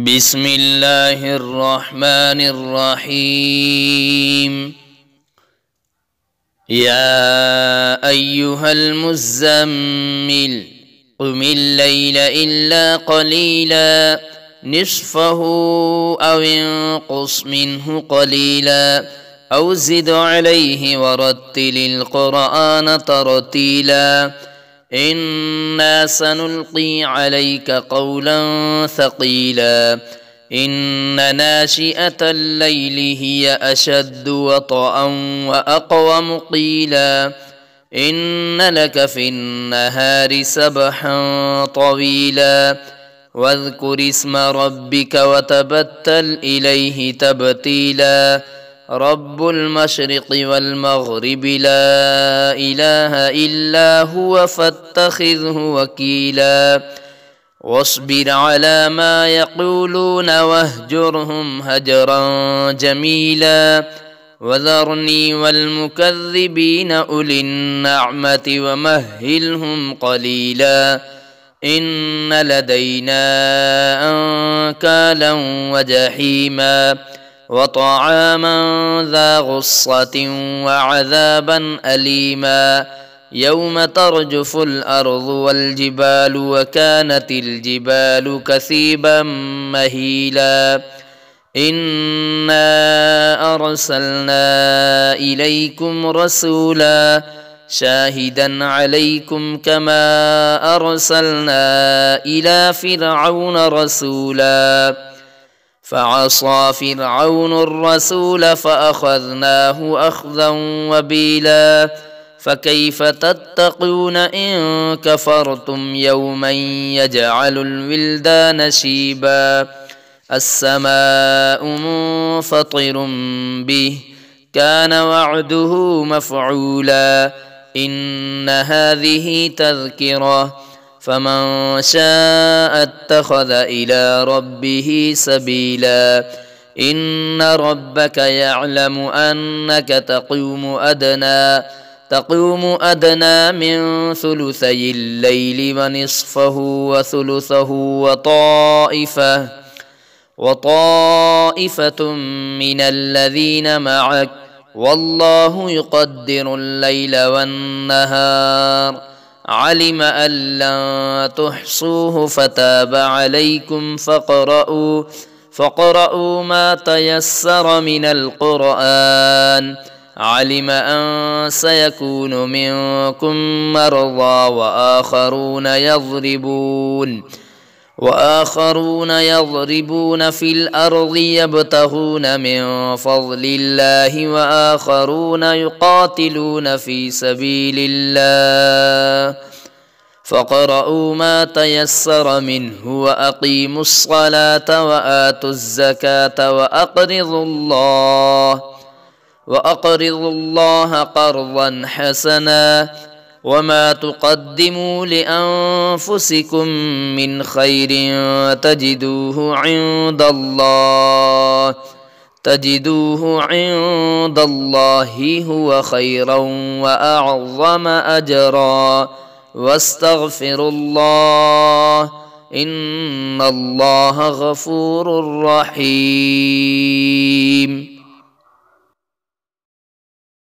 بسم الله الرحمن الرحيم. يا أيها المزمل قم الليل إلا قليلا نصفه أو انقص منه قليلا أو زد عليه ورتل القرآن ترتيلا إنا سنلقي عليك قولا ثقيلا إن ناشئة الليل هي أشد وطئا وأقوم قيلا إن لك في النهار سبحا طويلا واذكر اسم ربك وتبتل إليه تبتيلا رب المشرق والمغرب لا إله إلا هو فاتخذه وكيلا واصبر على ما يقولون واهجرهم هجرا جميلا وذرني والمكذبين أولي النعمة ومهلهم قليلا إن لدينا أنكالا وجحيما وطعاما ذا غصة وعذابا أليما يوم ترجف الأرض والجبال وكانت الجبال كثيبا مهيلا إنا أرسلنا إليكم رسولا شاهدا عليكم كما أرسلنا إلى فرعون رسولا فعصى فرعون الرسول فأخذناه أخذا وبيلا فكيف تتقون إن كفرتم يوما يجعل الولدان شيبا السماء منفطر به كان وعده مفعولا إن هذه تذكرة فمن شاء اتخذ إلى ربه سبيلا إن ربك يعلم أنك تقوم أدنى من ثلثي الليل ونصفه وثلثه وطائفة من الذين معك والله يقدر الليل والنهار علم أن لن تحصوه فتاب عليكم فاقرؤوا ما تيسر من القرآن علم أن سيكون منكم مرضى وآخرون يضربون في الأرض يبتغون من فضل الله وآخرون يقاتلون في سبيل الله فاقرؤوا ما تيسر منه وأقيموا الصلاة وآتوا الزكاة وأقرضوا الله قرضا حسنا وما تقدموا لأنفسكم من خير تجدوه عند الله هو خيرا وأعظم أجرا واستغفروا الله إن الله غفور رحيم.